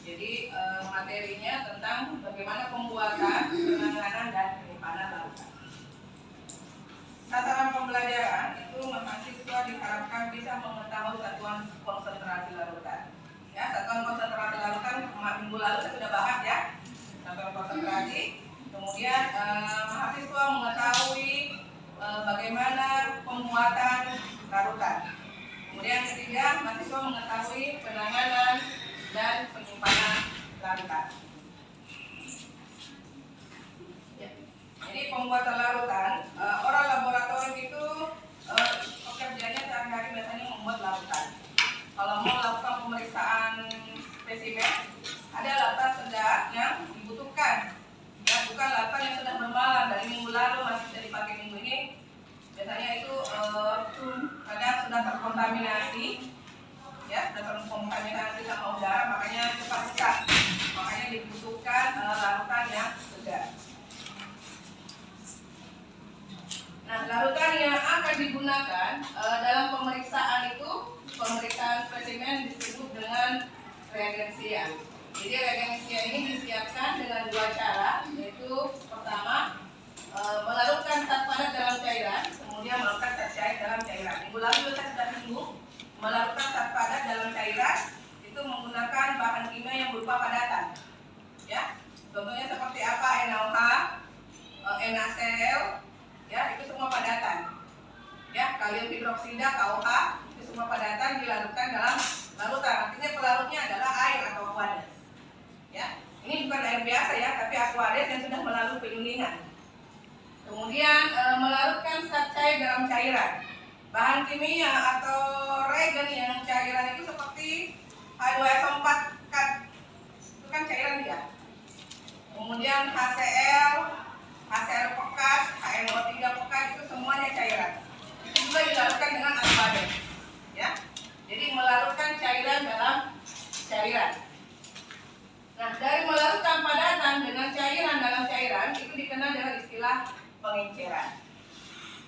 Jadi materinya tentang bagaimana pembuatan, penanganan, dan penyimpanan larutan. Sasaran pembelajaran itu mahasiswa diharapkan bisa mengetahui satuan konsentrasi larutan. Ya, satuan konsentrasi larutan minggu lalu saya sudah bahas ya, satuan konsentrasi. Kemudian mahasiswa mengetahui bagaimana pembuatan larutan. Kemudian ketiga, mahasiswa mengetahui penanganan dan penyimpanan larutan. Ya. Jadi pembuatan larutan, orang laboratorium itu pekerjaannya sehari-hari biasanya membuat larutan. Kalau mau melakukan pemeriksaan spesimen, ada larutan segar yang dibutuhkan. Ya, bukan larutan yang sudah bermalam dari minggu lalu masih bisa dipakai minggu ini. Biasanya itu kadang sudah terkontaminasi, ya, sudah terkontaminasi sama udara, makanya cepat rusak. Makanya dibutuhkan larutan yang segar. Nah, larutan yang akan digunakan dalam pemeriksaan itu, pemeriksaan spesimen disebut dengan reagensia. Jadi reagensia ini disiapkan dengan dua cara, yaitu pertama melarutkan zat padat dalam cairan, kemudian melarutkan zat cair dalam cairan. Minggu lalu kita sudah singgung melarutkan zat padat dalam cairan itu menggunakan bahan kimia yang berupa padatan. Ya, contohnya seperti apa? NaOH, NaCl, ya, itu semua padatan. Ya, kalium hidroksida, KOH, itu semua padatan dilarutkan dalam larutan. Artinya pelarutnya adalah air atau aqueous. Ya, ini bukan air biasa ya, tapi aqueous yang sudah melalui penyulingan. Kemudian melarutkan zat cair dalam cairan. Bahan kimia atau reagen yang cairan itu seperti H2SO4 kan, itu kan cairan dia. Kemudian HCl, HCl pekat, HNO3 pekat, itu semuanya cairan. Itu juga dilarutkan dengan aqueous. Ya, jadi melarutkan cairan dalam cairan. Nah, dari melarutkan padatan dengan cairan dalam cairan itu dikenal dengan istilah pengenceran.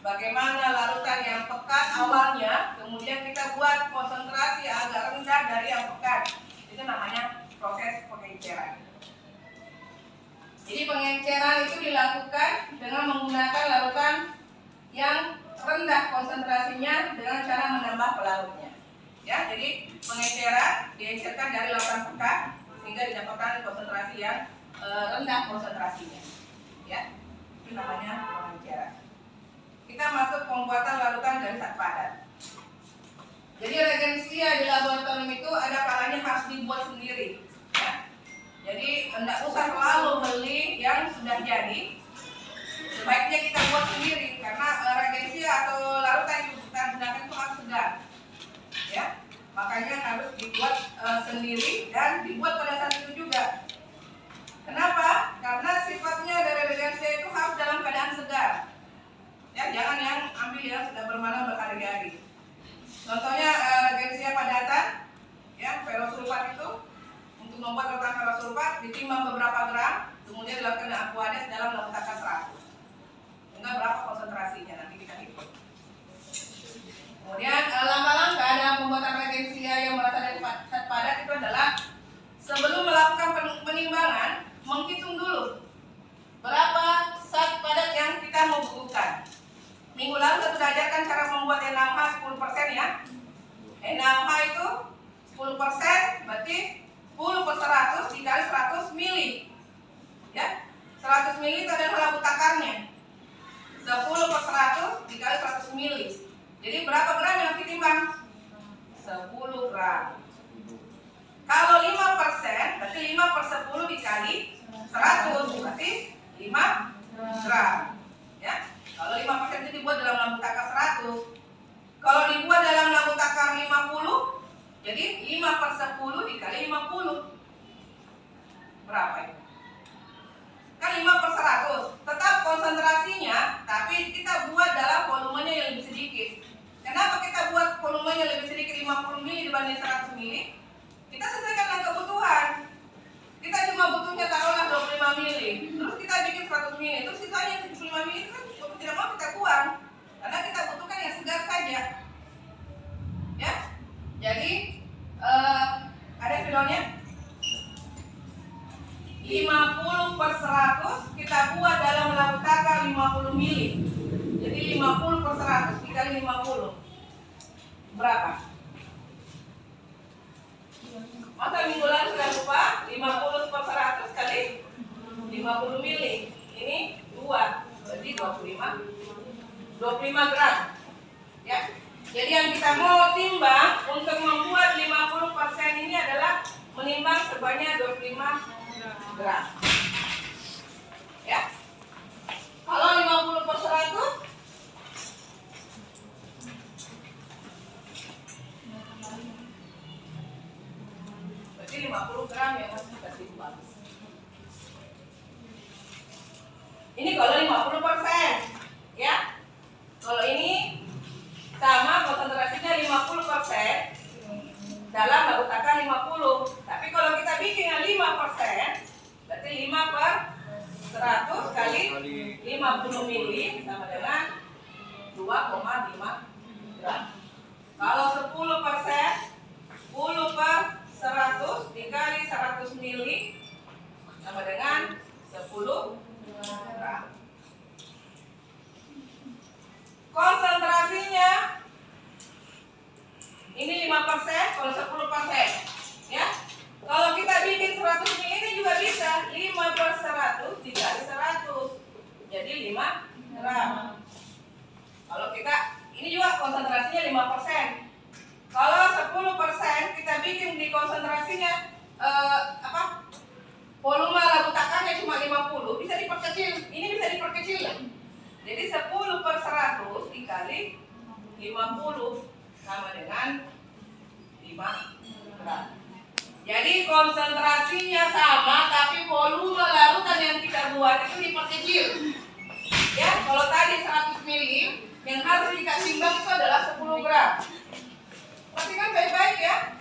Bagaimana larutan yang pekat awalnya, kemudian kita buat konsentrasi agak rendah dari yang pekat. Itu namanya proses pengenceran. Jadi pengenceran itu dilakukan dengan menggunakan larutan yang rendah konsentrasinya dengan cara menambah pelarutnya. Ya, jadi pengenceran diencerkan dari larutan pekat sehingga didapatkan konsentrasi yang rendah konsentrasinya. Ya, itu namanya pengenceran. Kita masuk pembuatan larutan dari zat padat. Jadi reagensia di laboratorium itu ada kalanya harus dibuat sendiri. Ya. Jadi tidak usah selalu beli yang sudah jadi. Sebaiknya kita buat sendiri karena reagensia atau larutan yang kita gunakan itu harus segar. Ya, makanya harus dibuat sendiri dan dibuat pada saat itu juga. Kenapa? Karena sifatnya dari reagensia itu harus dalam keadaan segar. Ya, jangan yang ambil yang sudah bermalam berhari-hari. Contohnya reagensia padatan, ya, ferrosulfat itu untuk membuat larutan ferrosulfat ditimbang beberapa gram, kemudian dilakukan dengan aqueous dalam larutan 100. Sehingga berapa konsentrasinya nanti kita hitung. Kemudian langkah-langkah dalam pembuatan reagensia yang berasal dari zat padat itu adalah sebelum melakukan penimbangan menghitung dulu berapa zat padat yang kita membutuhkan. Minggu lalu saya sudah ajarkan cara membuat NaOH 10% ya. NaOH itu 10% berarti 10 per 100 dikali 100 mili. Ya, 100 mili itu adalah labu takarnya. 10 per 100 dikali 100 mili. Jadi berapa gram yang ditimbang? 10 gram. Kalau 5% berarti 5 per 10 dikali 100 berarti 5 gram. Ya. Kalau 5% itu dibuat dalam labu takar 100. Kalau dibuat dalam labu takar 50, jadi 5 per 10 dikali 50. Berapa itu? Kan 5 per 100. Tetap konsentrasinya, tapi kita buat dalam volumenya yang lebih sedikit. Kenapa kita buat volumenya lebih sedikit 50 mili dibanding 100 mili? Kita sesuaikan dengan kebutuhan. Kita cuma butuhnya taruhlah 25 mili. Terus kita bikin 100 mili. Terus sisanya 75 mili kan tidak mau kita buang. Karena kita butuhkan yang segar saja. Ya. Jadi ada videonya? 50 per 100 kita buat dalam lagu takar 50 mili. Jadi 50 per 100 dikali 50 berapa? Masa minggu lalu sudah lupa? 50 per 100 kali 50 mili. Ini 2, berarti 25 gram. Ya. Jadi yang kita mau timbang untuk membuat 50% ini adalah menimbang sebanyak 25 gram. Ya. Kalau 50 per 100 berarti 50 gram yang harus kita timbang. Ini kalau 50%, ya. Kalau ini sama konsentrasinya 50% dalam lagu takar 50. Tapi kalau kita bikin yang 5%, berarti 5 per 100 kali 50 mili sama dengan 2,5 gram. Kalau 10%, 10 per 100 dikali 100 mili sama dengan 10 gram. Konsentrasinya ini 5%, kalau 10%, ya. Kalau kita bikin 100 mili ini juga bisa 5 per 100 dikali 100, jadi 5 gram. Kalau kita, ini juga konsentrasinya 5%. Kalau 10% kita bikin di konsentrasinya volume lagu takarnya cuma 50, bisa diperkecil. Ini bisa diperkecil ya. Jadi 10 per 100 dikali 50 sama dengan 5 gram. Jadi konsentrasinya sama, tapi volume larutan yang kita buat itu diperkecil. Ya, kalau tadi 100 mili, yang harus kita timbang itu adalah 10 gram. Perhatikan baik-baik ya.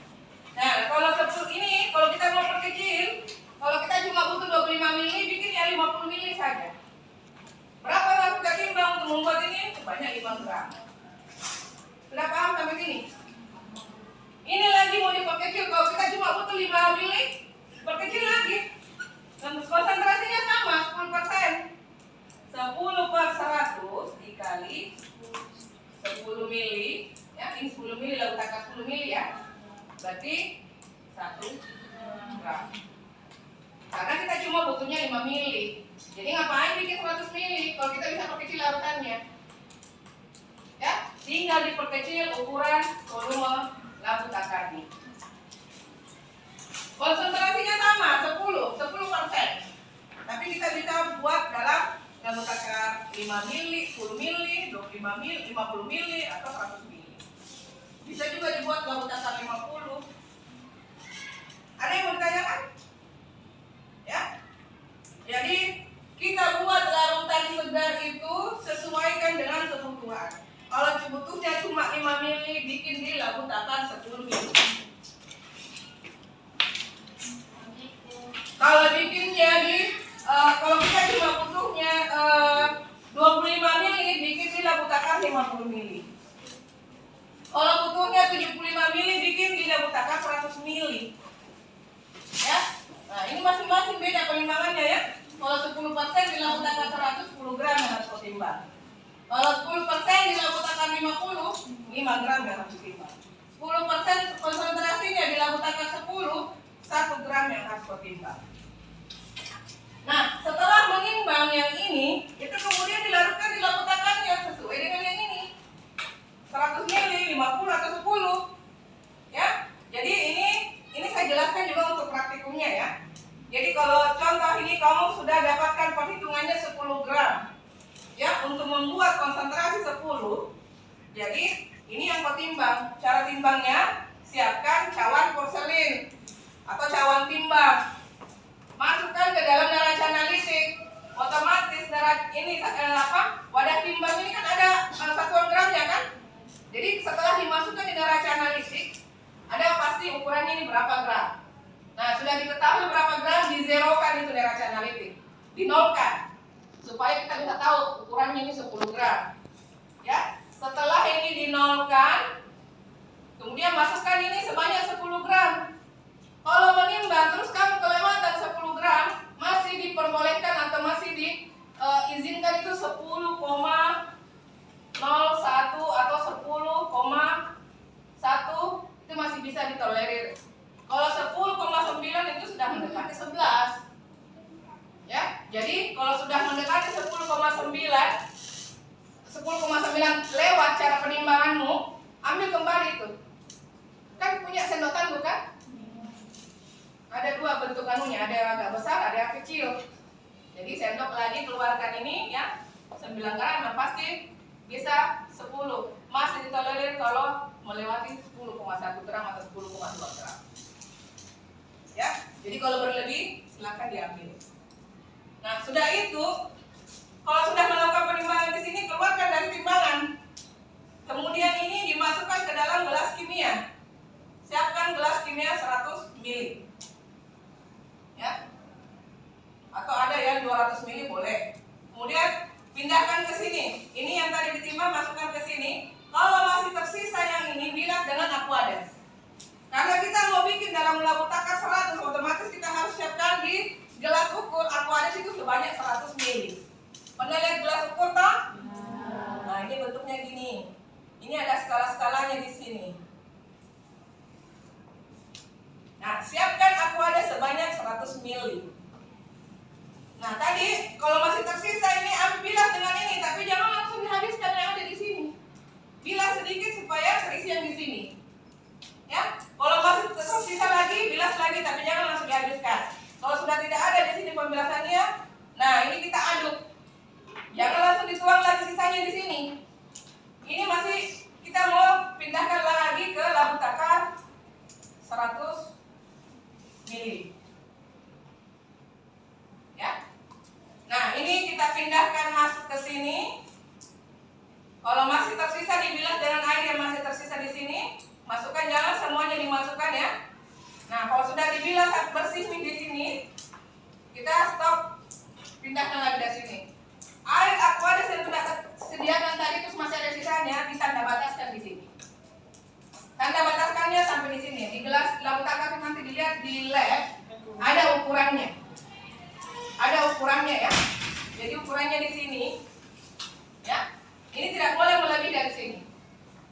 Nah, kalau 10 ini, kalau kita mau perkecil, kalau kita cuma butuh 25 mili, bikin ya 50 mili saja. Berapa yang harus kita timbang untuk membuat ini? Sebanyak 5 gram. Sudah paham sampai sini? Ini lagi mau diperkecil, kalau kita cuma butuh 5 mili, perkecil lagi. Dan konsentrasinya sama, 10%. 10 per 100 dikali 10 mili, ya, ini 10 mili, lalu takar 10 mili ya. Berarti 1 gram. Karena kita cuma butuhnya 5 mili. Jadi ngapain bikin 100 mili kalau kita bisa perkecil larutannya? Ya, tinggal diperkecil ukuran volume lagu takarnya. Konsentrasinya sama, 10%. Tapi kita bisa buat dalam lagu takar 5 mili, 10 mili, 25 mili, 50 mili, atau 100 mili. Bisa juga dibuat lagu takar 50. Ada yang mau ditanyakan? Ya. Jadi kita buat larutan segar itu sesuaikan dengan kebutuhan. Kalau butuhnya cuma 5 mili, bikin di lagu takar 10 mili. Kalau bikinnya kalau kita cuma butuhnya 25 mili, bikin di lagu takar 50 mili. Kalau butuhnya 75 mili, bikin di lagu takar 100 mili. Ya. Nah, ini masing-masing beda penimbangannya ya. Kalau 10% di lagu takar 100, 10 gram yang harus ditimbang. Kalau 10% di lagu takar 50, 5 gram yang harus ditimbang. 10% konsentrasinya di lagu takar 10, 1 gram yang harus ditimbang. Nah, setelah menimbang yang ini, itu kemudian dilarutkan di lagu takarnya sesuai dengan yang ini. 100 mili, 50 atau 10. Ya. Jadi ini saya jelaskan juga untuk praktikumnya ya. Jadi kalau contoh ini kamu sudah dapatkan perhitungannya 10 gram. Ya, untuk membuat konsentrasi 10. Jadi ini yang petimbang. Cara timbangnya, siapkan cawan porselin atau cawan timbang. Masukkan ke dalam neraca analitik. Otomatis wadah timbang ini kan ada satuan gramnya kan? Jadi setelah dimasukkan di neraca analitik, ada pasti ukurannya ini berapa gram. Nah, sudah diketahui berapa gram, dizerokan itu neraca analitik, dinolkan, supaya kita bisa tahu ukurannya ini 10 gram. Ya, setelah ini dinolkan, kemudian masukkan ini sebanyak 10 gram. Kalau menimbang terus kamu kelewatan 10 gram, kalau sudah mendekati 10,9 lewat cara penimbanganmu, ambil kembali itu. Kan punya sendotan bukan? Ada dua bentuk anunya, ada yang agak besar, ada yang kecil. Jadi sendok lagi keluarkan ini ya, 9 gram, nah pasti bisa 10. Masih ditolerir kalau melewati 10,1 gram atau 10,2 gram. Ya, jadi kalau berlebih silakan diambil. Nah, sudah itu, kalau sudah melakukan penimbangan di sini, keluarkan dari timbangan. Kemudian ini dimasukkan ke dalam gelas kimia. Siapkan gelas kimia 100 ml. Ya. Atau ada yang 200 ml boleh. Kemudian pindahkan ke sini. Ini yang tadi ditimbang masukkan ke sini. Kalau masih tersisa yang ini, bilas dengan Aquades. Karena kita mau bikin dalam labu takar 100, otomatis kita harus siapkan di gelas ukur Aquades itu sebanyak 100 ml. Pernah lihat gelas ukur toh? Nah, ini bentuknya gini. Ini ada skala-skalanya di sini. Nah, siapkan Aquades sebanyak 100 ml. Nah, tadi kalau masih tersisa ini bilas dengan ini, tapi jangan langsung dihabiskan yang ada di sini. Bilas sedikit supaya terisi yang di sini. Ya, kalau masih tersisa lagi, bilas lagi, tapi jangan langsung dihabiskan. Kalau sudah tidak ada di sini pembilasannya, nah ini kita aduk. Jangan langsung dituang lagi sisanya di sini. Ini masih kita mau pindahkan lagi ke labu takar 100 ml. Ya. Nah, ini kita pindahkan masuk ke sini. Kalau masih tersisa dibilas dengan air yang masih tersisa di sini, masukkan, jangan semuanya dimasukkan ya. Nah, kalau sudah dibilas bersih di sini, kita stop, pindahkan lagi dari sini. Air Aquades yang sudah sediakan tadi terus masih ada sisanya, ditanda bataskan di sini. Tanda bataskannya sampai di sini. Di gelas labu takar nanti dilihat di lab ada ukurannya. Ada ukurannya ya. Jadi ukurannya di sini. Ya. Ini tidak boleh melebihi dari sini.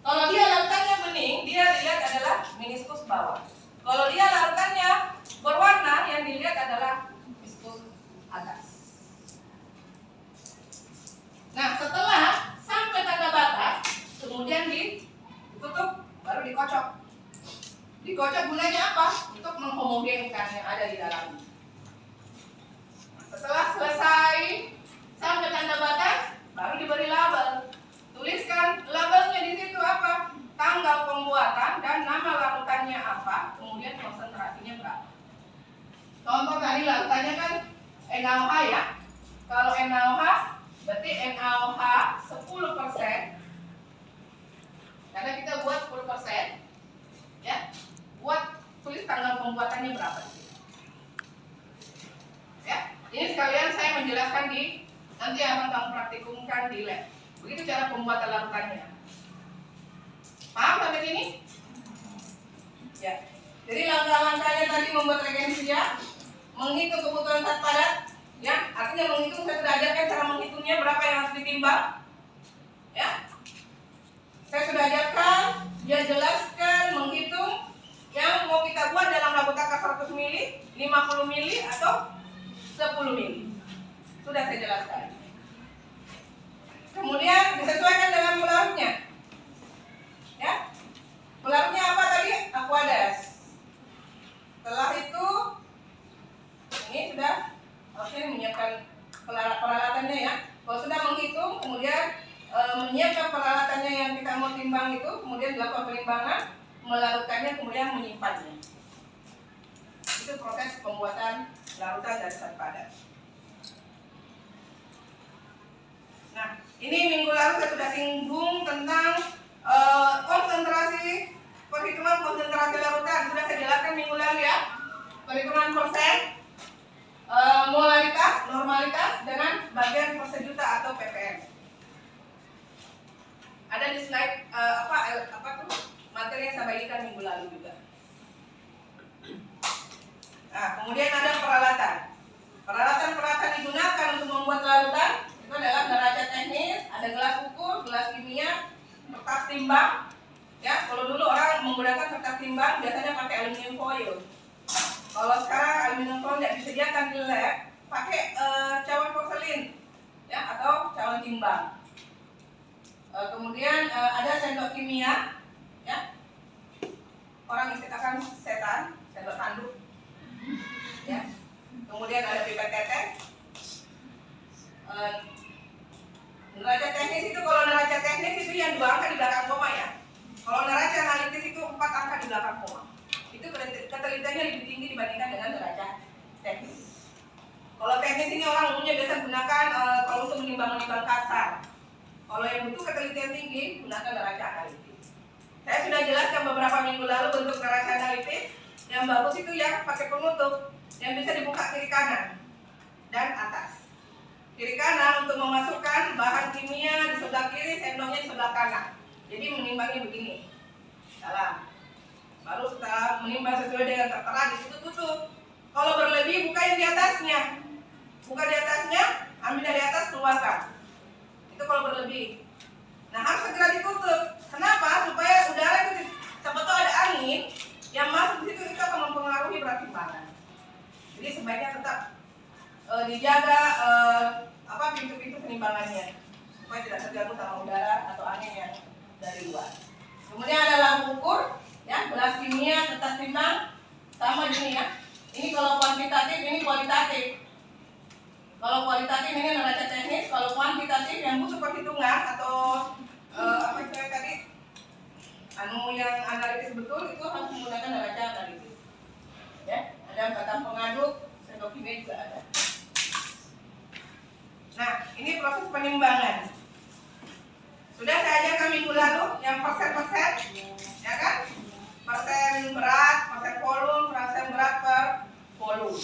Kalau dia larutannya bening, dia dilihat adalah meniskus bawah. Kalau dia larutannya berwarna, yang dilihat adalah viskus atas. Nah, setelah sampai tanda batas, kemudian ditutup, baru dikocok. Dikocok gunanya apa? Untuk menghomogenkan yang ada di dalamnya. Setelah selesai sampai tanda batas, baru diberi label. Tuliskan labelnya di situ apa? Tanggal pembuatan dan nama larutannya apa, kemudian konsentrasinya berapa. Contoh tadi larutannya kan NaOH ya. Kalau NaOH berarti NaOH 10%. Karena kita buat 10%. Ya. Buat tulis tanggal pembuatannya berapa. Ya. Ini sekalian saya menjelaskan di nanti akan kamu praktikumkan di lab. Begitu cara pembuatan larutannya. Paham sampai sini? Ya. Jadi langkah-langkahnya tadi membuat regensia, menghitung kebutuhan zat padat, ya. Artinya menghitung, saya sudah ajarkan cara menghitungnya berapa yang harus ditimbang. Ya. Saya sudah ajarkan, dia jelaskan menghitung yang mau kita buat dalam labu takar 100 ml, 50 ml atau 10 ml. Sudah saya jelaskan. Kemudian disesuaikan dengan pelarutnya. Ya. Pelarutnya apa tadi? Aquades. Setelah itu ini sudah menyiapkan peralatannya ya. Kalau sudah menghitung, kemudian menyiapkan peralatannya yang kita mau timbang itu, kemudian dilakukan penimbangan, melarutkannya, kemudian menyimpannya. Itu proses pembuatan larutan dari zat padat. Nah, ini minggu lalu saya sudah singgung tentang konsentrasi, perhitungan konsentrasi larutan. Sudah saya jelaskan minggu lalu ya. Perhitungan persen, molaritas, normalitas dengan bagian per sejuta atau ppm. Ada di slide apa tuh materi yang saya bagikan minggu lalu juga. Nah, kemudian ada peralatan. Peralatan digunakan untuk membuat larutan itu adalah derajat teknis, ada gelas ukur, gelas kimia, kertas timbang. Ya, kalau dulu orang menggunakan kertas timbang biasanya pakai aluminium foil. Kalau sekarang aluminium foil tidak disediakan di lab, pakai cawan porselin timbang. Kemudian ada sendok kimia, ya. Orang istilahkan setan, sendok tanduk, ya. Kemudian ada pipet tetes. Neraca teknis itu, kalau neraca teknis itu yang 2 angka di belakang koma, ya. Kalau neraca analitis itu 4 angka di belakang koma. Itu ketelitiannya lebih tinggi dibandingkan dengan neraca teknis. Kalau teknis ini orang umumnya biasa gunakan kalau untuk menimbang-menimbang kasar. Kalau yang butuh ketelitian tinggi, gunakan neraca analitis. Saya sudah jelaskan beberapa minggu lalu bentuk neraca analitis. Yang bagus itu yang pakai penutup, yang bisa dibuka kiri kanan dan atas. Kiri kanan untuk memasukkan bahan kimia di sebelah kiri, sendoknya di sebelah kanan. Jadi menimbangnya begini. Salah. Baru setelah menimbang sesuai dengan tertera, di situ tutup. Kalau berlebih, buka yang di atasnya. Buka di atasnya, ambil dari atas, keluarkan. Itu kalau berlebih. Nah, harus segera ditutup. Kenapa? Supaya udara itu, sebetulnya ada angin yang masuk di situ, itu akan mempengaruhi berat timbangan. Jadi sebaiknya tetap dijaga pintu-pintu penimbangannya supaya tidak terganggu sama udara atau angin yang dari luar. Kemudian ada lampu ukur, ya, gelas kimia, kertas timbang, sama gini, ya. Ini kalau kuantitatif, ini kualitatif. Kalau kualitatif ini neraca teknis, kalau kuantitatif yang butuh perhitungan atau apa istilahnya tadi, yang analitis betul, itu harus menggunakan neraca analitis. Ya, ada kata pengaduk, sendok kimia juga ada. Nah, ini proses penimbangan. Sudah saya ajarkan minggu lalu yang persen-persen, ya kan? Persen berat, persen volume, persen berat per volume.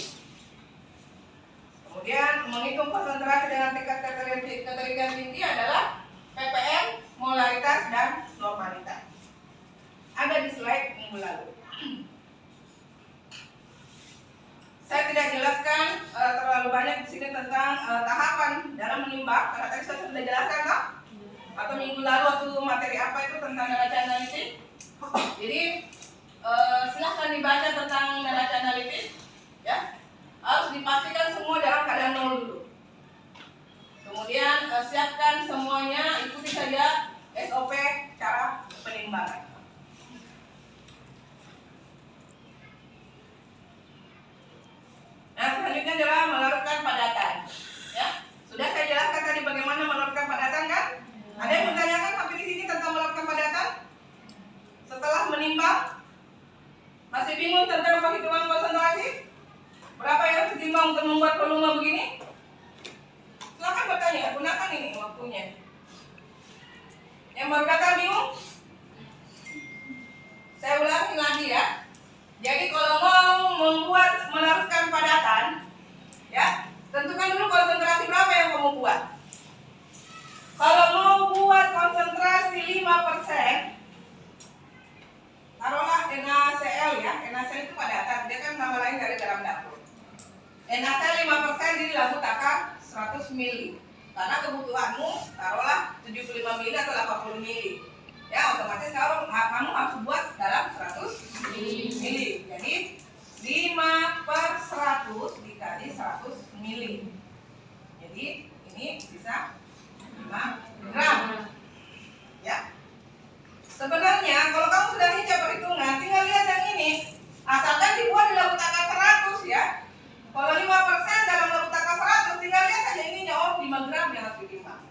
Kemudian menghitung konsentrasi dengan tingkat ketelitian tinggi adalah ppm, molaritas, dan normalitas. Ada di slide minggu lalu. Saya tidak jelaskan terlalu banyak di sini tentang tahapan dalam menimbang, karena tadi saya sudah jelaskan, kan? Atau minggu lalu waktu materi apa itu tentang neraca analitis. Jadi silahkan dibaca tentang neraca analitis, ya. Harus dipastikan semua dalam keadaan nol dulu. Kemudian siapkan semuanya, ikuti saja SOP cara penimbangan. Nah, selanjutnya adalah melarutkan padatan, ya. Sudah saya jelaskan tadi bagaimana melarutkan padatan, kan? Ada yang menanyakan sampai di sini tentang melarutkan padatan? Setelah menimbang, masih bingung tentang perhitungan konsentrasi? Berapa yang setimbang untuk membuat volume begini? Silakan bertanya, gunakan ini waktunya. Yang baru datang bingung? Saya ulangi lagi, ya. Jadi kalau mau membuat melarutkan padatan, ya, tentukan dulu konsentrasi berapa yang kamu buat. Kalau mau buat konsentrasi 5%, taruhlah NaCl, ya. NaCl itu padatan, dia kan nama lain dari garam dapur. NaCl 5% di labu takar 100 ml. Karena kebutuhanmu taruhlah 75 ml atau 80 ml. Ya, otomatis kamu harus buat dalam 100 ml. Jadi 5/100 dikali 100 ml. Jadi ini bisa 5 gram. Ya. Sebenarnya kalau kamu sudah hinca perhitungan, tinggal lihat yang ini. Asalkan dibuat di labu takar 100, ya. Kalau 5% dalam labu takar 100, tinggal lihat saja ininya, oh 5 gram yang harus ditimbang.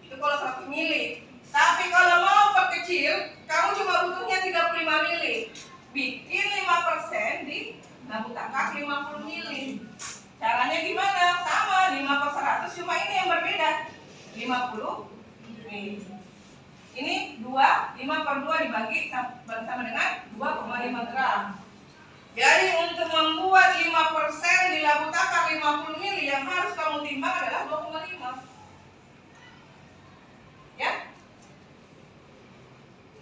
Itu kalau 100 ml. Tapi kalau mau perkecil, kamu cuma butuhnya 35 ml. Bikin 5% di labu takar 50 ml. Caranya gimana? Sama, 5/100, cuma ini yang berbeda. 50 ml. Ini 5/2 dibagi sama dengan 2,5 gram. Jadi untuk membuat 5% di labu takar 50 ml, yang harus kamu timbang adalah 2,5. Ya?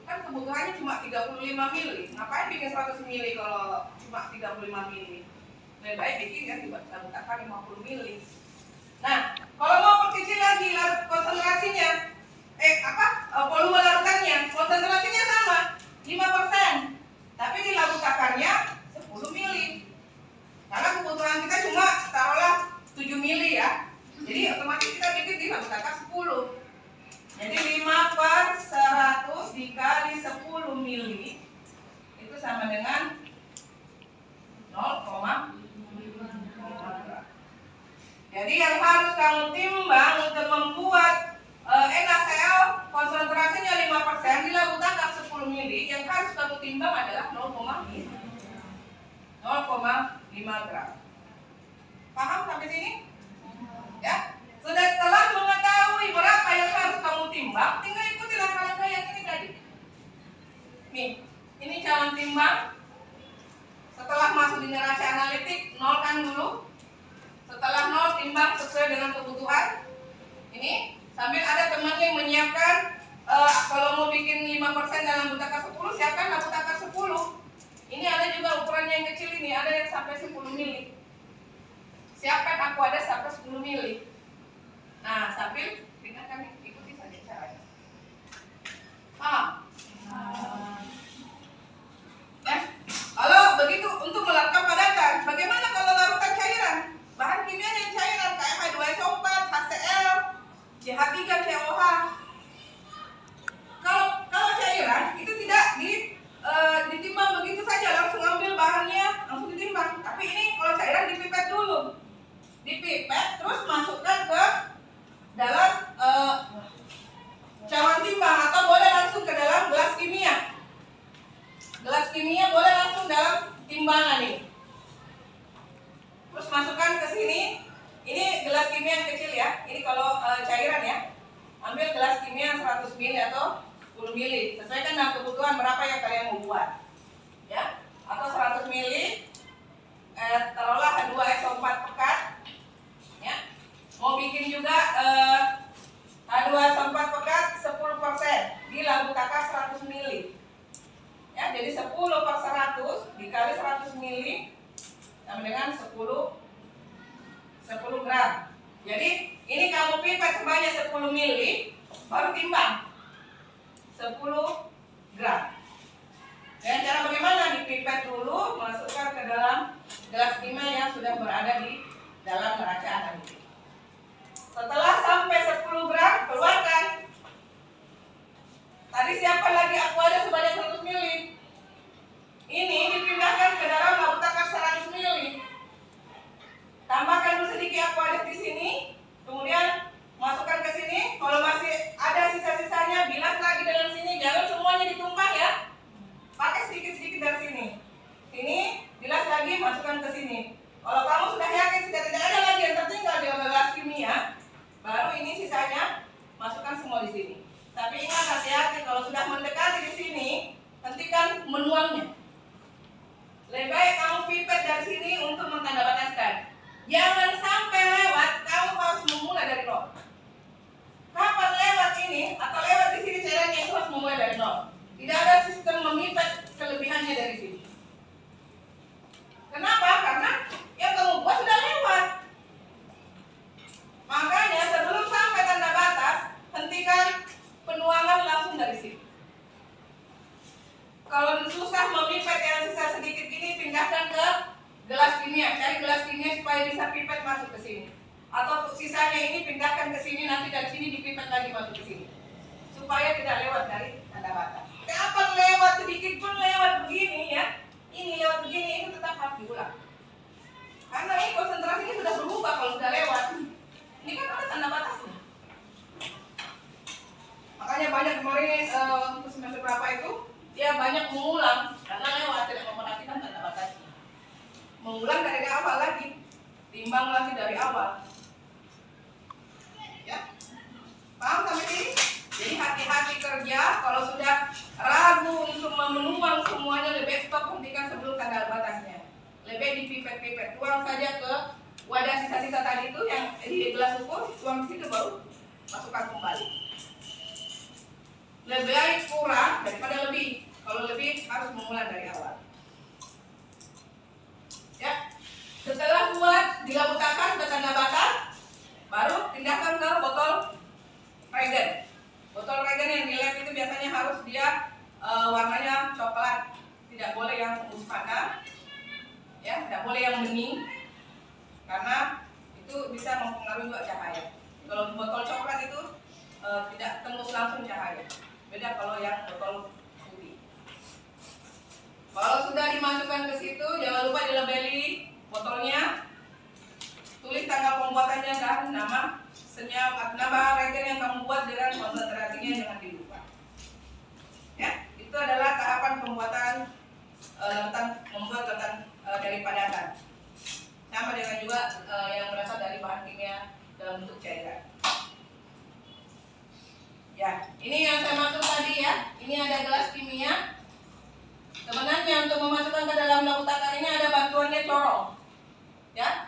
Kan kebutuhannya cuma 35 ml. Ngapain bikin 100 ml kalau cuma 35 ml? Lebih baik bikin kan di labu takar 50 ml. Nah, kalau mau perkecil lagi konsentrasinya, volume larutannya, konsentrasinya sama, 5%. Tapi di labu takarnya 10 ml. Karena kebutuhan kita cuma taruhlah 7 ml, ya. Jadi otomatis kita bikin di labu takar Jadi yang harus kamu timbang untuk membuat NaCl konsentrasinya 5% di labu takar 10 ml, yang harus kamu timbang adalah 0,5 gram. Paham sampai sini? Ya. Setelah mengetahui berapa yang harus kamu timbang, tinggal ikuti langkah-langkah yang ini tadi. Nih, ini calon timbang. Setelah masuk di neraca analitik, nolkan dulu. Setelah nol, timbang sesuai dengan kebutuhan. Ini sambil ada teman yang menyiapkan kalau mau bikin 5% dalam labu takar 10, siapkan labu takar 10. Ini ada juga ukurannya yang kecil ini, ada yang sampai 10 ml. Siapkan aku ada sampai 10 ml. Nah, sambil dengarkan, ikuti saja caranya. Paham? Ya. Kalau begitu untuk melengkap padatkan, bagaimana kalau larutan cairan? Bahan kimia yang cairan kayak H2SO4, HCl, CH3COH. Kalau cairan itu tidak ditimbang begitu saja, langsung ambil bahannya, langsung ditimbang. Tapi ini kalau cairan dipipet dulu. Dipipet terus masukkan ke dalam cawan timbang atau boleh langsung ke dalam gelas kimia. Gelas kimia boleh langsung dalam timbangan nih. Terus masukkan ke sini. Ini gelas kimia yang kecil ya. Ini kalau cairan ya. Ambil gelas kimia 100 ml atau 10 ml. Sesuaikan dengan kebutuhan berapa yang kalian mau buat. Ya. Atau 100 ml. Taruhlah H2SO4 pekat. Ya. Mau bikin juga H2SO4 pekat 10% di labu takar 100 ml. Ya, jadi 10 per 100 dikali 100 ml sama dengan 10 gram. Jadi ini kamu pipet sebanyak 10 ml baru timbang 10 gram. Dengan cara bagaimana? Dipipet dulu, masukkan ke dalam gelas kimia yang sudah berada di dalam neraca analitik. Setelah sampai 10 gram, keluarkan. Tadi siapkan lagi aqua sebanyak 100 ml. Ini dipindahkan ke dalam labu takar 100 ml. Tambahkan dulu sedikit aqua di sini, kemudian masukkan ke sini. Kalau masih ada sisa-sisanya, bilas lagi dalam sini. Jangan semuanya ditumpah ya. Pakai sedikit-sedikit dari sini. Sini, bilas lagi, masukkan ke sini. Kalau kamu sudah yakin sudah tidak ada lagi yang tertinggal di gelas kimia, baru ini sisanya masukkan semua di sini. Tapi ingat, hati-hati kalau sudah mendekati di sini, hentikan menuangnya. Lebih baik kamu pipet dari sini untuk mentandabataskan. Jangan sampai lewat, kamu harus memulai dari nol. Kapan lewat ini atau lewat di sini cairannya itu harus memulai dari nol. Tidak ada sistem memipet kelebihannya dari sini. Kenapa? Karena yang kamu buat sudah lewat. Makanya sebelum sampai tanda batas, hentikan penuangan langsung dari sini. Kalau susah memipet yang sisa sedikit ini, pindahkan ke gelas kimia. Cari gelas kimia supaya bisa pipet masuk ke sini. Atau sisanya ini pindahkan ke sini, nanti dari sini dipipet lagi masuk ke sini. Supaya tidak lewat dari tanda batas. Kapan lewat sedikit pun lewat begini ya. Ini lewat begini, itu tetap harus diulang. Karena ini konsentrasinya sudah berubah kalau sudah lewat. Ini kan ada tanda batasnya. Makanya banyak kemarin untuk semester berapa itu dia banyak mengulang karena lewat, tidak memperhatikan tanda batasnya. Mengulang dari awal lagi, timbang lagi dari awal. Ya, paham sampai sini? Jadi hati-hati kerja. Kalau sudah ragu untuk menuang semuanya, lebih stop, hentikan sebelum tanda batasnya. Lebih dipipet-pipet, tuang saja ke wadah sisa-sisa tadi itu yang di gelas ukur, tuang di situ baru masukkan kembali. Lebih baik kurang daripada lebih. Kalau lebih harus memulai dari awal. Ya. Setelah buat labu takar ke tanda batas, baru pindahkan ke botol regen. Botol regen yang di lab itu biasanya harus dia warnanya coklat, tidak boleh yang tembus pada, ya, tidak boleh yang bening, karena itu bisa mempengaruhi juga cahaya. Kalau botol coklat itu tidak tembus langsung cahaya. Beda kalau yang botol putih. Kalau sudah dimasukkan ke situ, jangan lupa dilabeli botolnya, tulis tanggal pembuatannya dan penambahan nama senyawa, nama reagen yang kamu buat dengan konsentrasinya jangan dilupa. Ya, itu adalah tahapan pembuatan membuat larutan dari padatan. Sama dengan juga yang berasal dari bahan kimia dalam bentuk cairan. Ya, ini yang saya maksud tadi ya. Ini ada gelas kimia. Sebenarnya untuk memasukkan ke dalam labu takar ini ada bantuannya corong. Ya,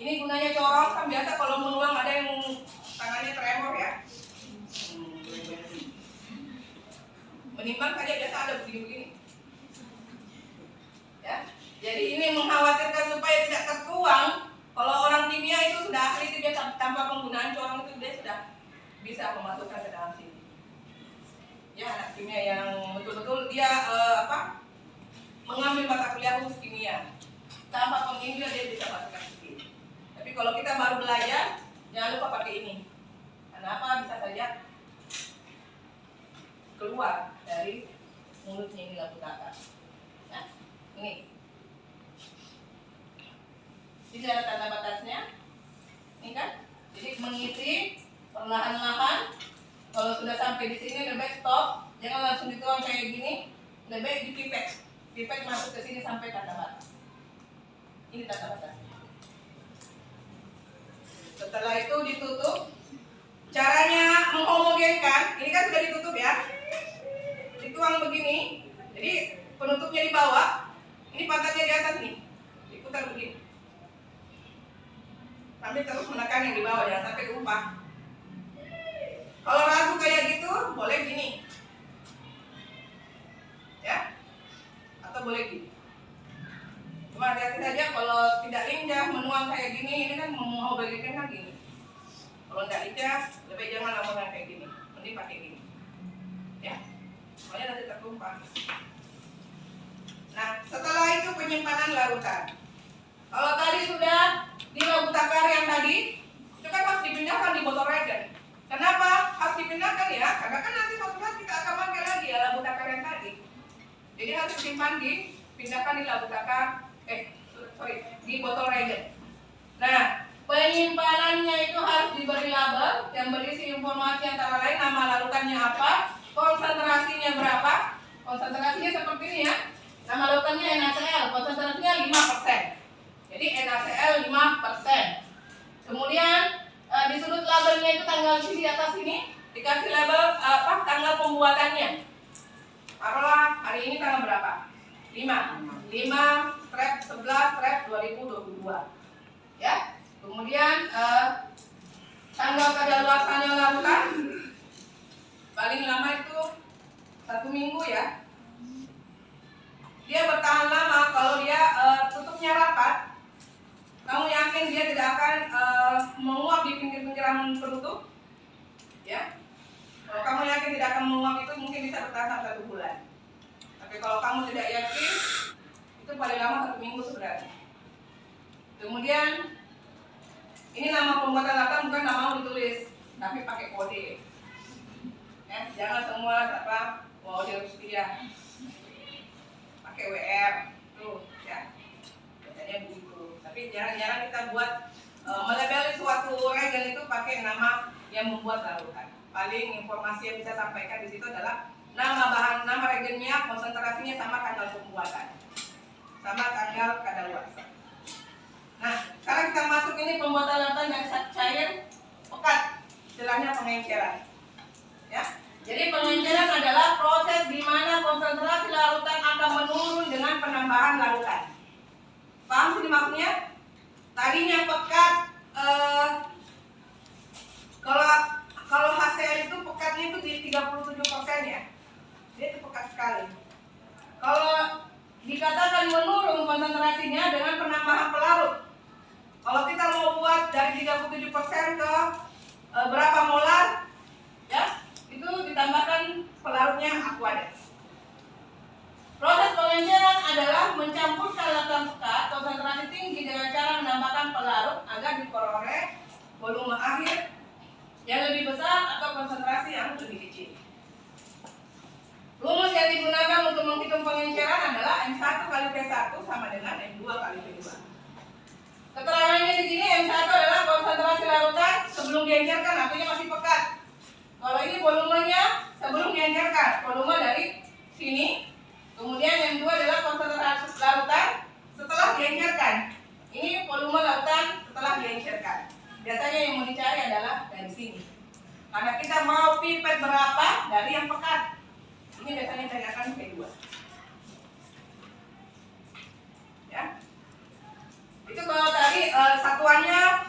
ini gunanya corong. Kan biasa kalau menuang ada yang tangannya tremor ya. Menimbang saja biasa ada begini-begini. Ya, jadi ini mengkhawatirkan supaya tidak tertuang. Kalau orang kimia itu sudah ahli, itu dia tanpa penggunaan corong itu dia sudah bisa memasukkan ke dalam sini. Ya, anak kimia yang betul-betul dia mengambil mata kuliah khusus kimia tanpa penginjil dia bisa masukkan ke sini. Tapi kalau kita baru belajar, jangan lupa pakai ini. Kenapa? Bisa saja keluar dari mulutnya ini labu takar. Nah, ini ada tanda batasnya. Ini kan, jadi mengisi perlahan-lahan. Kalau sudah sampai di sini lebih baik stop, jangan langsung dituang kayak gini. Lebih baik dipipet. Pipet masuk ke sini sampai tanda batas. Ini tanda batasnya. Setelah itu ditutup. Caranya menghomogenkan, ini kan sudah ditutup ya. Dituang begini. Jadi penutupnya di bawah, ini pantatnya di atas nih. Diputar begini. Sambil terus menekan yang di bawah, jangan sampai tumpah. Kalau ragu kayak gitu, boleh gini. Ya. Atau boleh gini. Cuma hati-hati saja kalau tidak lincah menuang kayak gini, ini kan mau bagian kan gini. Kalau tidak lincah, lebih jangan lakukan kayak gini. Mending pakai gini. Ya. Soalnya nanti tertumpah. Nah, setelah itu penyimpanan larutan. Kalau tadi sudah di labu takar yang tadi, itu kan harus dipindahkan di botol reagen. Kenapa harus dipindahkan ya? Karena kan nanti suatu saat kita akan pakai lagi ya labu takar yang tadi. Jadi harus disimpan dipindahkan di labu takar, di botol reagen. Nah, penyimpanannya itu harus diberi label yang berisi informasi antara lain nama larutannya apa, konsentrasinya berapa. Konsentrasinya seperti ini ya. Nama larutannya NaCl, konsentrasinya 5%. Jadi NaCl 5%. Kemudian di sudut labelnya itu tanggal di atas ini dikasih label tanggal pembuatannya. Taruhlah hari ini tanggal berapa? 5/11/2022. Ya. Kemudian tanggal kadaluarsanya larutan paling lama itu 1 minggu ya. Dia bertahan lama kalau dia tutupnya rapat. Kamu yakin dia tidak akan menguap di pinggir-pinggiran penutup? Ya. Kalau kamu yakin tidak akan menguap itu mungkin bisa bertahan sampai 1 bulan. Tapi kalau kamu tidak yakin, itu paling lama 1 minggu sebenarnya. Kemudian ini nama pembuatan larutan bukan nama ditulis, tapi pakai kode. Ya, jangan semua mau harus dia pakai WR tuh ya. Biasanya begitu. Tapi jarang-jarang kita buat melabeli suatu reagen itu pakai nama yang membuat larutan. Paling informasi yang bisa sampaikan di situ adalah nama bahan, nama reagennya, konsentrasinya sama tanggal pembuatan, sama tanggal kadaluarsa. Nah, sekarang kita masuk ini pembuatan larutan dari zat cair pekat, istilahnya pengenceran. Ya, jadi pengenceran adalah proses di mana konsentrasi larutan akan menurun dengan penambahan larutan. Paham sih maksudnya? Tadinya pekat, kalau HCl itu pekatnya itu di 37% ya. Dia itu pekat sekali. Kalau dikatakan menurun konsentrasinya dengan penambahan pelarut. Kalau kita mau buat dari 37% ke berapa molar, ya, itu ditambahkan pelarutnya Aquadex. Proses pengenceran adalah mencampurkan larutan pekat konsentrasi tinggi dengan cara menambahkan pelarut agar diperoleh volume akhir yang lebih besar atau konsentrasi yang lebih kecil. Rumus yang digunakan untuk menghitung pengenceran adalah M1 kali P1 sama dengan M2 kali P2. Keterangannya di sini M1 adalah konsentrasi larutan sebelum diencerkan, artinya masih pekat. Kalau ini volumenya sebelum diencerkan, volume dari sini. Kemudian yang kedua adalah konsentrasi larutan setelah diencerkan. Ini volume lautan setelah diencerkan. Biasanya yang mau dicari adalah dari sini. Karena kita mau pipet berapa dari yang pekat. Ini biasanya tanyakan P2. Ya. Itu kalau tadi satuannya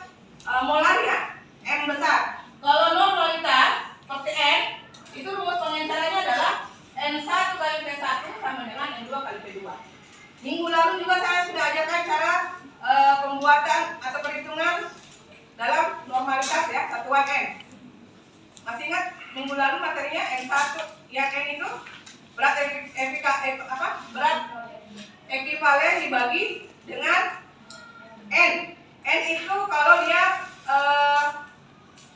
molar ya, M besar. Kalau normalitas seperti N, itu rumus pengencerannya adalah N1 kali P1 sama dengan N2 kali P2. Minggu lalu juga saya sudah ajarkan cara pembuatan atau perhitungan dalam normalitas ya, satuan N. Masih ingat minggu lalu materinya N1 yang N itu berat berat ekivalen dibagi dengan N. N itu kalau dia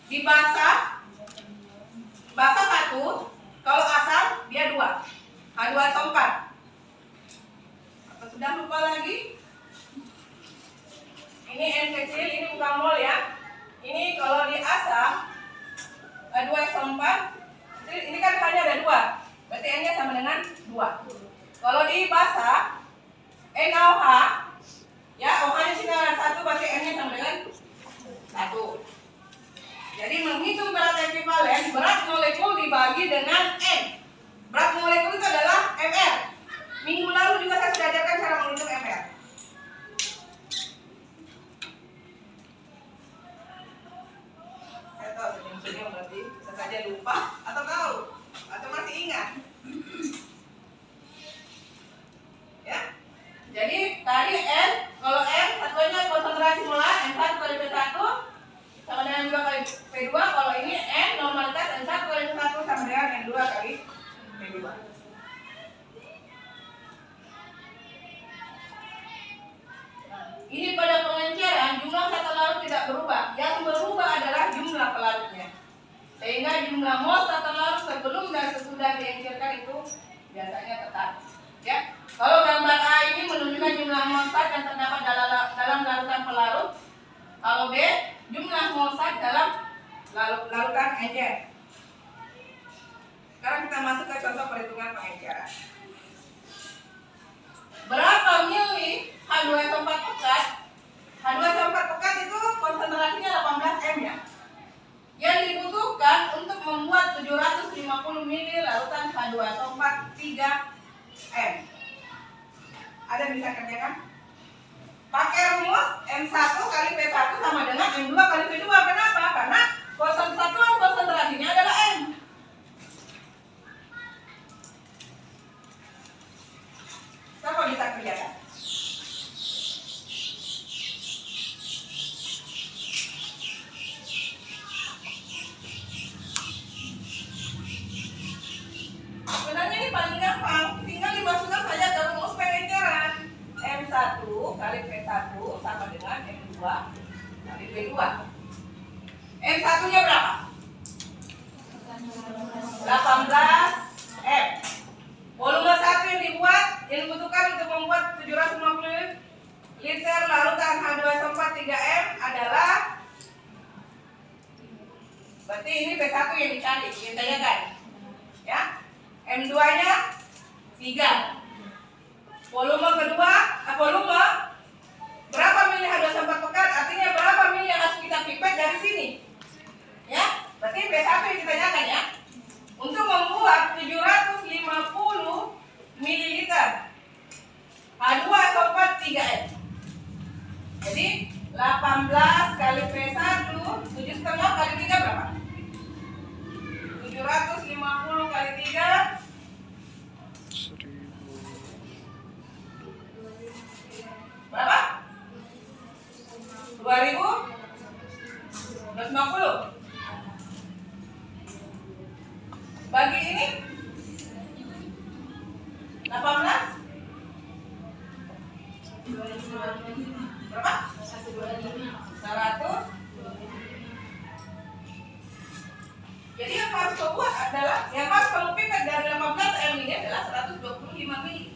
dibasah 1, kalau asal dia 2. H2SO4. Atau sudah lupa lagi? Ini N kecil, ini bukan mol ya. Ini kalau di asam H2SO4, ini kan hanya ada 2. Berarti N-nya sama dengan 2. Kalau di basa NaOH, ya OH-nya sini ada 1, berarti N-nya sama dengan 1. Jadi menghitung berat ekivalen, berat molekul dibagi dengan N. Berat molekul itu adalah Mr. Minggu lalu juga saya sudah ajarkan cara menghitung Mr. Saya tahu sebenarnya berarti bisa saja lupa atau tahu atau masih ingat. Ya. Jadi tadi N, kalau N satuannya konsentrasi molar N1 kali P1 sama dengan 2 kali P2. Kalau ini N normalitas N1 kali P1 sama dengan N2 kali P2. Ini pada pengenceran jumlah zat larut tidak berubah. Yang berubah adalah jumlah pelarutnya. Sehingga jumlah mol zat larut sebelum dan sesudah diencerkan itu biasanya tetap. Ya. Kalau gambar A ini menunjukkan jumlah mol zat yang terdapat dalam larutan pelarut. Kalau B jumlah mol zat dalam larutan encer. Sekarang kita masuk ke contoh perhitungan pengenceran. Berapa mili H2SO4 pekat? H2SO4 pekat itu konsentrasinya 18 M ya. Yang dibutuhkan untuk membuat 750 mili larutan H2SO4 3M. Ada yang bisa kerjakan? Pakai rumus M1 kali P1 sama dengan M2 kali P2. Kenapa? Karena konsentrasinya adalah M. Siapa bisa kerjakan? Sebenarnya ini paling gampang, tinggal dimasukkan saja ke rumus pengenceran. M1 kali P1 sama dengan M2 kali P2. M1-nya berapa? 18 M. Volume 1 yang dibutuhkan untuk membuat 750 liter larutan H2SO4 3M adalah, berarti ini P1 yang dicari, yang ditanyakan. Ya. M2-nya 3. Volume kedua, volume berapa mili H2SO4 pekat, artinya berapa mili yang harus kita pipet dari sini. Ya, berarti P1 yang ditanyakan ya. Untuk membuat 750 ml H2SO4 3M. Jadi 18 kali P1 7,5 kali 3 berapa? 750 kali 3 berapa? 2.250. Bagi ini 18 berapa? 100. Jadi yang harus kau buat adalah, yang harus kamu pipet dari 15 M ini adalah 125 mili.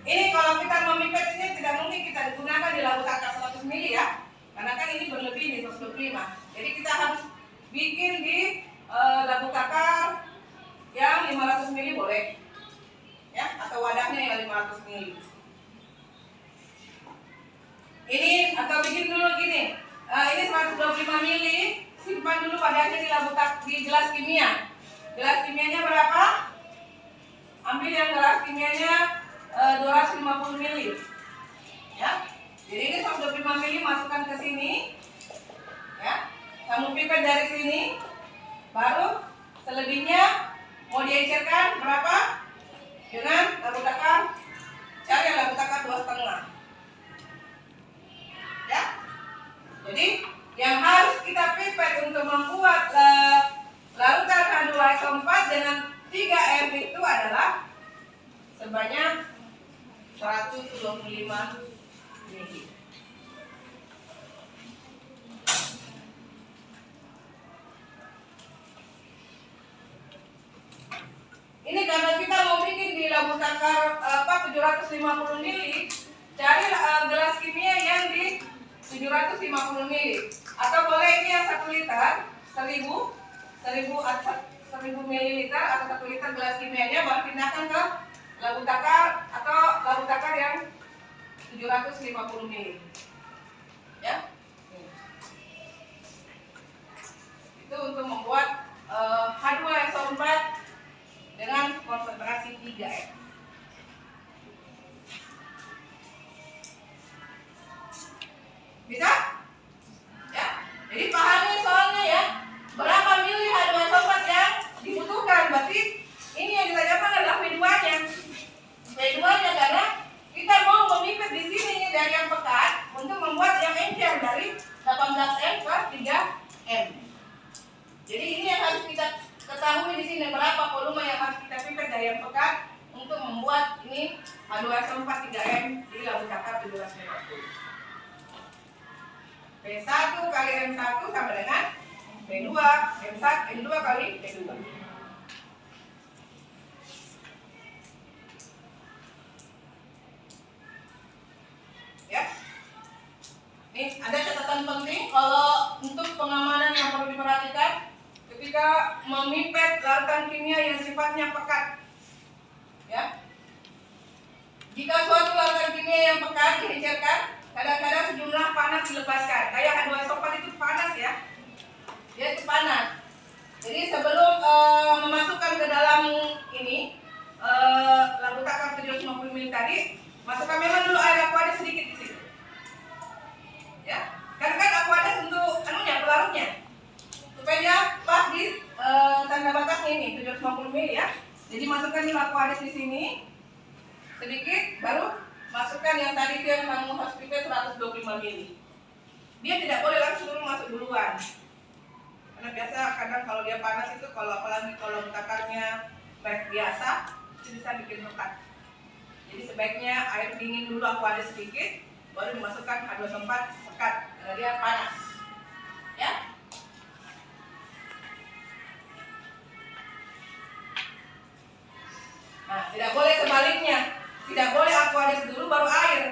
Ini kalau kita memipet ini tidak mungkin kita digunakan di labu takar 100 ml ya, karena kan ini berlebih nih 125. Jadi kita harus bikin di labu takar yang 500 ml boleh, ya, atau wadahnya yang 500 ml. Ini atau bikin dulu gini, ini 125 ml, simpan dulu wadahnya di gelas kimia. Gelas kimianya berapa? Ambil yang gelas kimianya 250 ml, ya. Jadi ini 125 ml masukkan ke sini, ya. Kamu pipet dari sini, baru selebihnya mau diencerkan berapa? Dengan labu takar, cari labu takar 2,5, ya. Jadi yang harus kita pipet untuk membuat larutan H2SO4 dengan 3M itu adalah sebanyak 125 ml. Ini karena kita mau bikin di labu takar 750 ml, cari gelas kimia yang di 750 ml. Atau boleh ini yang 1 liter, 1000 ml atau 1 liter gelas kimianya, baru pindahkan ke labu takar atau labu takar yang 750 ml, ya. Itu untuk membuat H2SO4 dengan konsentrasi 3M. Bisa? Ya. Jadi pahami soalnya ya, berapa mili H2SO4 yang dibutuhkan. Berarti ini yang ditanyakan adalah V2-nya. V2-nya karena kita mau memipet di sini dari yang pekat untuk membuat yang encer dari 18M ke 3M. Jadi ini yang harus kita ketahui di sini, berapa volume yang harus kita pipet dari yang pekat untuk membuat ini H2SO4 3M di labu takar 750. P1 kali M1 sama dengan P2, M2 kali P2. Ya. Nih, ada catatan penting kalau untuk pengamanan yang perlu diperhatikan ketika memipet larutan kimia yang sifatnya pekat. Ya. Jika suatu larutan kimia yang pekat diencerkan, kadang-kadang sejumlah panas dilepaskan. Kayak H2SO4 itu panas ya. Dia itu panas. Jadi sebelum memasukkan ke dalam ini labu takar 750 ml tadi, masukkan memang dulu air aqua sedikit di situ. Ya. Karena kan aqua untuk pelarutnya. Supaya dia pas di tanda batasnya ini 750 ml ya. Jadi masukkan nih aqua di sini sedikit, baru masukkan yang tadi itu yang kamu harus pipet 125 ml. Dia tidak boleh langsung masuk duluan. Karena biasa kadang kalau dia panas itu, apalagi kalau takarnya biasa, itu bisa bikin retak. Jadi sebaiknya air dingin dulu, aku ada sedikit, baru dimasukkan H2SO4 pekat karena dia panas. Ya. Nah, tidak boleh sebaliknya. Tidak boleh aquades dulu baru air.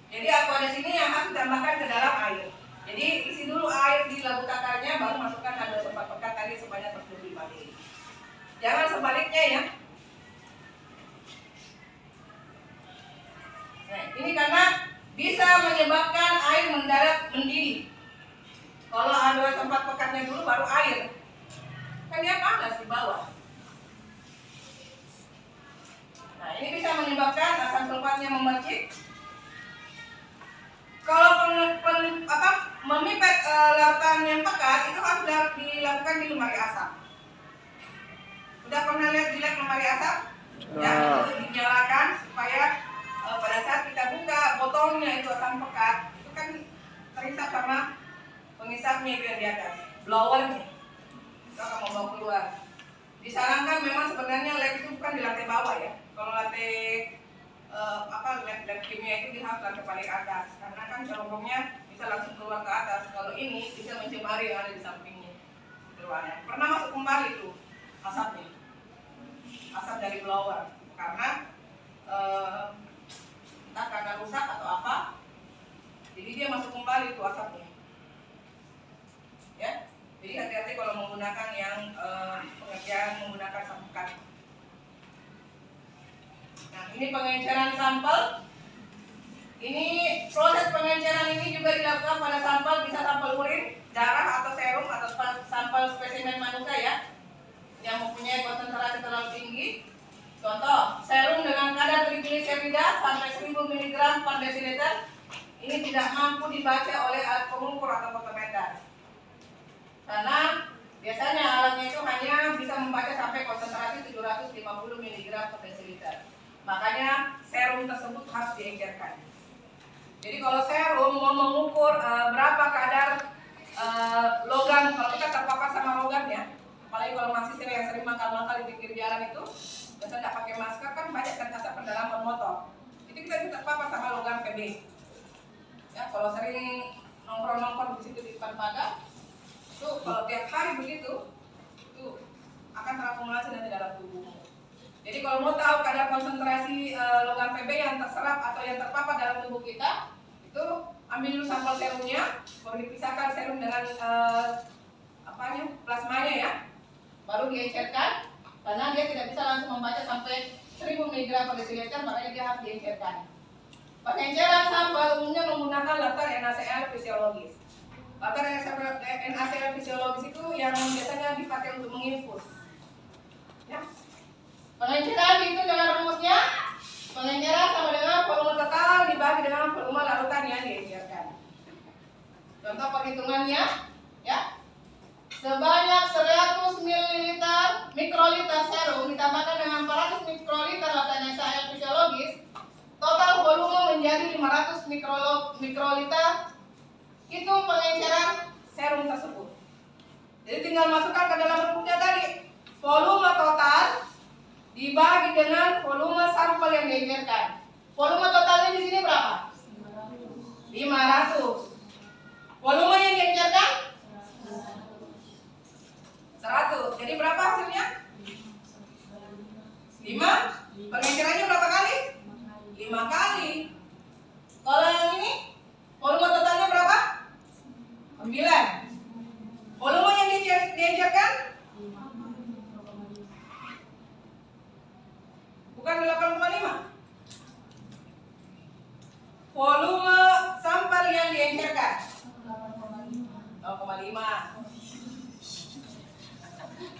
Jadi aquades ini yang harus ditambahkan ke dalam air. Jadi isi dulu air di labu takarnya, baru masukkan H2SO4 pekat tadi sebanyak 125 ml. Jangan sebaliknya ya. Nah, ini karena bisa menyebabkan air mendarat mendidih. Kalau H2SO4 pekatnya dulu baru air, kan dia panas di bawah. Nah, ini bisa menyebabkan asam sulfatnya memercik. Kalau memipet larutan yang pekat itu harus dilakukan di lemari asap. Udah pernah lihat lemari asap? Ya, itu dinyalakan supaya pada saat kita buka botolnya itu asam pekat, itu kan terisap sama pengisapnya itu yang di atas, blowernya. Kita akan mau bawa keluar. Disarankan memang sebenarnya lab itu bukan di lantai bawah ya. Kalau lantai lab kimia itu harus lantai paling atas, karena kan cerobongnya bisa langsung keluar ke atas. Kalau ini bisa mencemari yang ada di sampingnya, keluarnya. Pernah masuk kembali itu asapnya, asap dari blower, karena entah karena rusak atau apa, jadi dia masuk kembali tuh asapnya. Ya, jadi hati-hati kalau menggunakan yang pengerjaan menggunakan sabuk kat. Nah, ini pengenceran sampel. Ini proses pengenceran ini juga dilakukan pada sampel, bisa sampel urin, darah atau serum atau sampel spesimen manusia ya, yang mempunyai konsentrasi terlalu tinggi. Contoh, serum dengan kadar trigliserida sampai 1000 mg per desiliter ini tidak mampu dibaca oleh alat pengukur atau fotometer. Karena biasanya alatnya itu hanya bisa membaca sampai konsentrasi 750 mg per desiliter. Makanya serum tersebut harus diencerkan. Jadi kalau serum mau mengukur berapa kadar logam, kalau kita terpapar sama logam ya, apalagi kalau mahasiswa yang sering mangkal-mangkal di pinggir jalan itu, biasanya tidak pakai masker kan banyak kan asap pendalaman motor. Itu kita terpapar sama logam Pb. Ya, kalau sering nongkrong-nongkrong di situ di depan pagar, itu kalau tiap hari begitu, itu akan terakumulasi nanti dalam tubuhmu. Jadi kalau mau tahu kadar konsentrasi logam Pb yang terserap atau yang terpapar dalam tubuh kita, itu ambil dulu sampel serumnya, baru dipisahkan serum dengan plasmanya ya, baru diencerkan, karena dia tidak bisa langsung membaca sampai 1000 mg per desiliter, makanya dia harus diencerkan. Pengenceran sampel umumnya menggunakan latar NaCl fisiologis. Latar NaCl fisiologis itu yang biasanya dipakai untuk menginfus. Ya. Pengenceran itu dengan rumusnya, pengenceran sama dengan volume total dibagi dengan volume larutan yang diencerkan. Contoh perhitungannya, ya, sebanyak 100 ml mikroliter serum ditambahkan dengan 400 mikroliter latar NaCl fisiologis, total volume menjadi 500 mikroliter. Itu pengenceran serum tersebut. Jadi tinggal masukkan ke dalam rumusnya tadi, volume total dibagi dengan volume sampel yang diencerkan. Volume totalnya di sini berapa? 500. Volume yang diencerkan 100. Jadi berapa hasilnya? 5. Pengencerannya berapa kali? 5 kali. Kalau yang ini volume totalnya berapa? 9. Volume yang diencerkan bukan 8,5. Volume sampel yang diencerkan 0,5.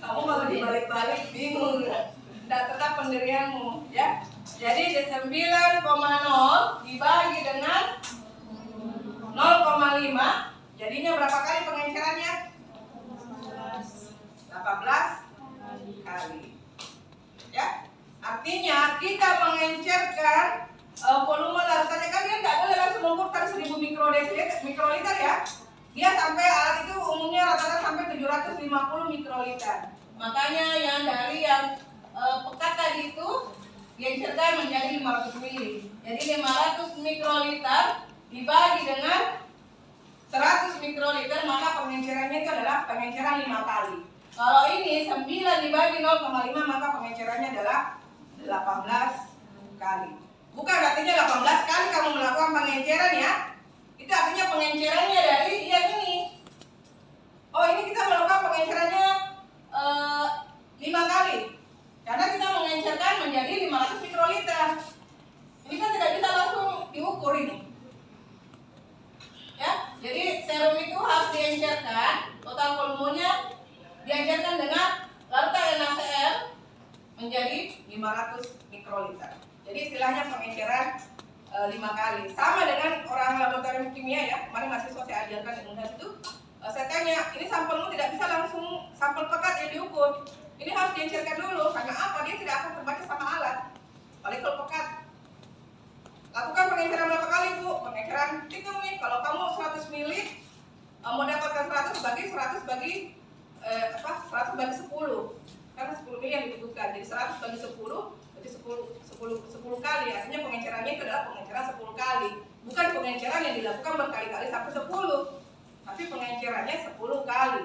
Kamu kalau dibalik-balik bingung, tidak tetap pendirianmu ya. Jadi 9,0 dibagi dengan 0,5, jadinya berapa kali pengencerannya? 18 kali. Ya, artinya kita mengencerkan volume larutannya kan dia tidak boleh langsung mengukur 1000 mikroliter ya. Dia sampai alat itu umumnya rata-rata sampai 750 mikroliter. Makanya yang dari yang pekat tadi itu diencerkan menjadi 500 ml. Jadi 500 mikroliter dibagi dengan 100 mikroliter, maka pengencerannya itu adalah pengenceran 5 kali. Kalau ini 9 dibagi 0,5, maka pengencerannya adalah 18 kali. Bukan artinya 18 kali kamu melakukan pengenceran ya. Itu artinya pengencerannya dari yang ini. Oh, ini kita melakukan pengencerannya 5 kali. Karena kita mengencerkan menjadi 500 mikroliter. Ini kan tidak bisa langsung diukur ini. Ya, jadi serum itu harus diencerkan, total volumenya diencerkan dengan larutan NaCl menjadi 500 mikroliter. Jadi istilahnya pengenceran 5 kali. Sama dengan orang laboratorium kimia ya. Kemarin mahasiswa saya ajarkan di Unhas itu, saya tanya, ini sampelmu tidak bisa langsung sampel pekat yang diukur. Ini harus diencerkan dulu. Karena apa? Dia tidak akan terbaca sama alat. Paling kalau pekat. Lakukan pengenceran berapa kali, Bu? Pengenceran hitung nih. Kalau kamu 100 ml mau dapatkan 100 bagi 100 bagi 100 bagi 10. Karena 10 ml yang dibutuhkan. Jadi 100 bagi 10 berarti 10 kali. Artinya pengencerannya itu adalah pengenceran 10 kali. Bukan pengenceran yang dilakukan berkali-kali sampai 10. Tapi pengencerannya 10 kali.